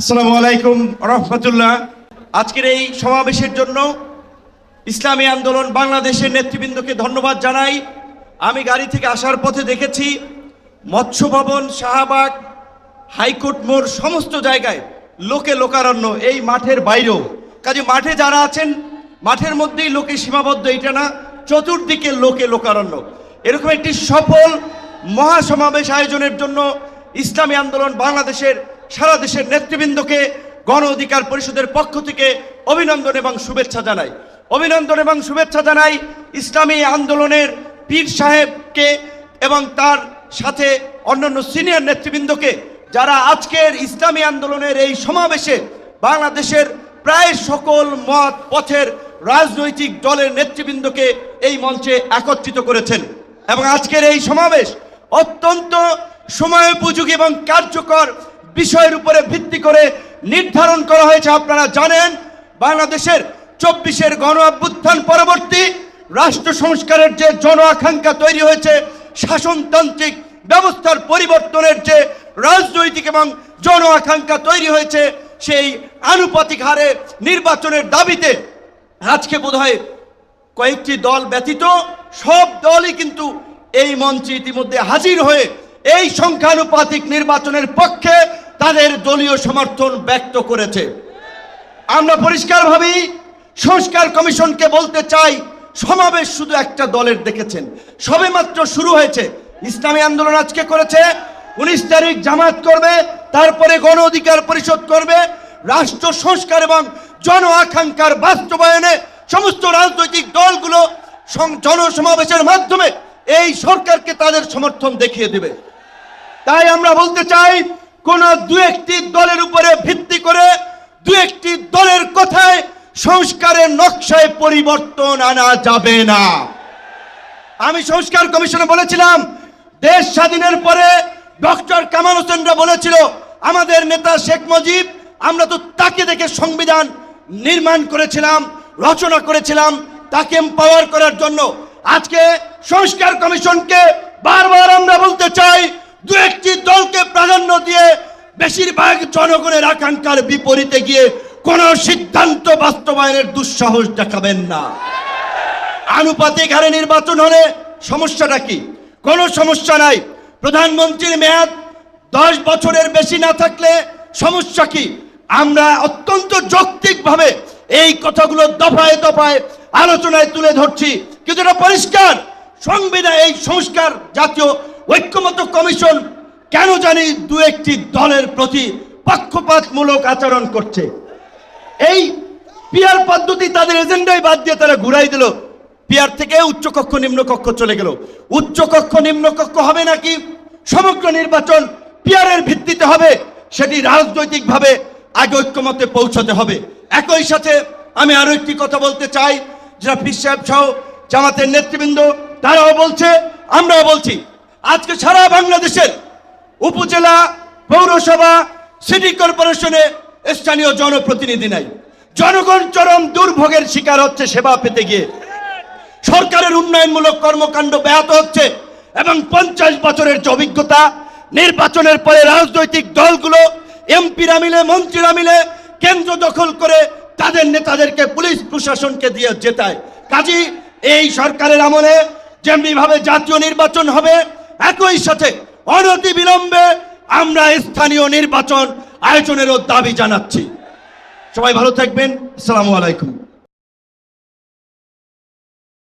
আসসালামু আলাইকুম রহমতুল্লাহ। আজকের এই সমাবেশের জন্য ইসলামী আন্দোলন বাংলাদেশের নেতৃবৃন্দকে ধন্যবাদ জানাই। আমি গাড়ি থেকে আসার পথে দেখেছি মৎস্য ভবন, শাহবাগ, হাইকোর্ট মোড় সমস্ত জায়গায় লোকে লোকারণ্য, এই মাঠের বাইরেও। কাজে মাঠে যারা আছেন মাঠের মধ্যেই লোকে সীমাবদ্ধ, এটা না, চতুর্দিকে লোকে লোকারণ্য। এরকম একটি সফল মহাসমাবেশ আয়োজনের জন্য ইসলামী আন্দোলন বাংলাদেশের সারা দেশের নেতৃবৃন্দকে গণ অধিকার পরিষদের পক্ষ থেকে অভিনন্দন এবং শুভেচ্ছা জানাই। অভিনন্দন এবং শুভেচ্ছা জানাই ইসলামী আন্দোলনের পীর সাহেবকে এবং তার সাথে অন্যান্য সিনিয়র নেতৃবৃন্দকে, যারা আজকের ইসলামী আন্দোলনের এই সমাবেশে বাংলাদেশের প্রায় সকল মত পথের রাজনৈতিক দলের নেতৃবৃন্দকে এই মঞ্চে একত্রিত করেছেন। এবং আজকের এই সমাবেশ অত্যন্ত সময়োপযোগী এবং কার্যকর বিষয়ের উপরে ভিত্তি করে নির্ধারণ করা হয়েছে। আপনারা জানেন, বাংলাদেশের 24-এর গণ অভ্যুত্থান পরবর্তী রাষ্ট্র সংস্কারের যে জন আকাঙ্ক্ষা তৈরি হয়েছে, শাসনতান্ত্রিক ব্যবস্থার পরিবর্তনের যে রাজনৈতিক এবং জন আকাঙ্ক্ষা তৈরি হয়েছে, সেই আনুপাতিক হারে নির্বাচনের দাবিতে আজকে বোধহয় কয়েকটি দল ব্যতীত সব দলই কিন্তু এই মঞ্চে ইতিমধ্যে হাজির হয়ে এই সংখ্যানুপাতিক নির্বাচনের পক্ষে তাদের দলীয় সমর্থন ব্যক্ত করেছে। আমরা পরিষ্কারভাবেই সংস্কার কমিশনকে বলতে চাই, সমাবেশ শুধু একটা দলের দেখেছেন, সবেমাত্র শুরু হয়েছে। ইসলামী আন্দোলন আজকে করেছে, 19 তারিখ জামাত করবে, তারপরে গণ অধিকার পরিষদ করবে। রাষ্ট্র সংস্কার এবং জন আকাঙ্ক্ষার বাস্তবায়নে সমস্ত রাজনৈতিক দলগুলো জনসমাবেশের মাধ্যমে এই সরকারকে তাদের সমর্থন দেখিয়ে দেবে। তাই আমরা বলতে চাই, কোন দু একটি দলের উপরে ভিত্তি করে দু একটি দলের কথায় সংস্কারের নকশায় পরিবর্তন আনা যাবে না। আমি সংস্কার কমিশনে বলেছিলাম, দেশ স্বাধীনের পরে ডক্টর কামাল হোসেনরা বলেছিল, আমাদের নেতা শেখ মুজিব, আমরা তো তাকে দেখে সংবিধান নির্মাণ করেছিলাম, রচনা করেছিলাম, তাকে এম্পাওয়ার করার জন্য। আজকে সংস্কার কমিশনকে বারবার আমরা বলতে চাই, দু একটি দলকে প্রাধান্য দিয়ে বেশিরভাগ জনগণের আকাঙ্ক্ষার বিপরীতে গিয়ে কোন সিদ্ধান্ত বাস্তবায়নের দুঃসাহস দেখাবেন না। আনুপাতিক হারে নির্বাচন হলে সমস্যাটা কি? কোনো সমস্যা নাই। প্রধানমন্ত্রীর মেয়াদ 10 বছরের বেশি না থাকলে সমস্যা কি? আমরা অত্যন্ত যৌক্তিকভাবে এই কথাগুলো দফায় দফায় আলোচনায় তুলে ধরছি, কিন্তু এটা পরিষ্কার, সংবিধান এই সংস্কার জাতীয় ঐক্যমত্য কমিশন কেন জানি দু একটি দলের প্রতি পক্ষপাতমূলক আচরণ করছে। এই পিয়ার পদ্ধতি তাদের এজেন্ডায় বাদ দিয়ে তারা ঘুরাই দিল। পিয়ার থেকে উচ্চকক্ষ নিম্নকক্ষ চলে গেল। উচ্চকক্ষ নিম্নকক্ষ হবে নাকি? সমগ্র নির্বাচন পিয়ারের ভিত্তিতে হবে, সেটি রাজনৈতিকভাবে আগে ঐক্যমতে পৌঁছাতে হবে। একই সাথে আমি আরো একটি কথা বলতে চাই, যারা পীর সাহেব সহ জামাতের নেতৃবৃন্দ তারাও বলছে, আমরাও বলছি, আজকে সারা বাংলাদেশের উপজেলা, পৌরসভা, সিটি কর্পোরেশনে স্থানীয় জনপ্রতিনিধি নাই। জনগণ চরম দুর্ভোগের শিকার হচ্ছে সেবা পেতে গিয়ে। সরকারের উন্নয়নমূলক কর্মকাণ্ড ব্যাহত হচ্ছে এবং 50 বছরের যে অভিজ্ঞতা, নির্বাচনের পরে রাজনৈতিক দলগুলো, এমপিরা মিলে, মন্ত্রীরা মিলে কেন্দ্র দখল করে তাদের নেতাদেরকে পুলিশ প্রশাসনকে দিয়ে জেতায়। কাজী এই সরকারের আমলে যেমনিভাবে জাতীয় নির্বাচন হবে, একই সাথে অনতি বিলম্বে আমরা স্থানীয় নির্বাচন আয়োজনেরও দাবি জানাচ্ছি। সবাই ভালো থাকবেন। আসসালামু আলাইকুম।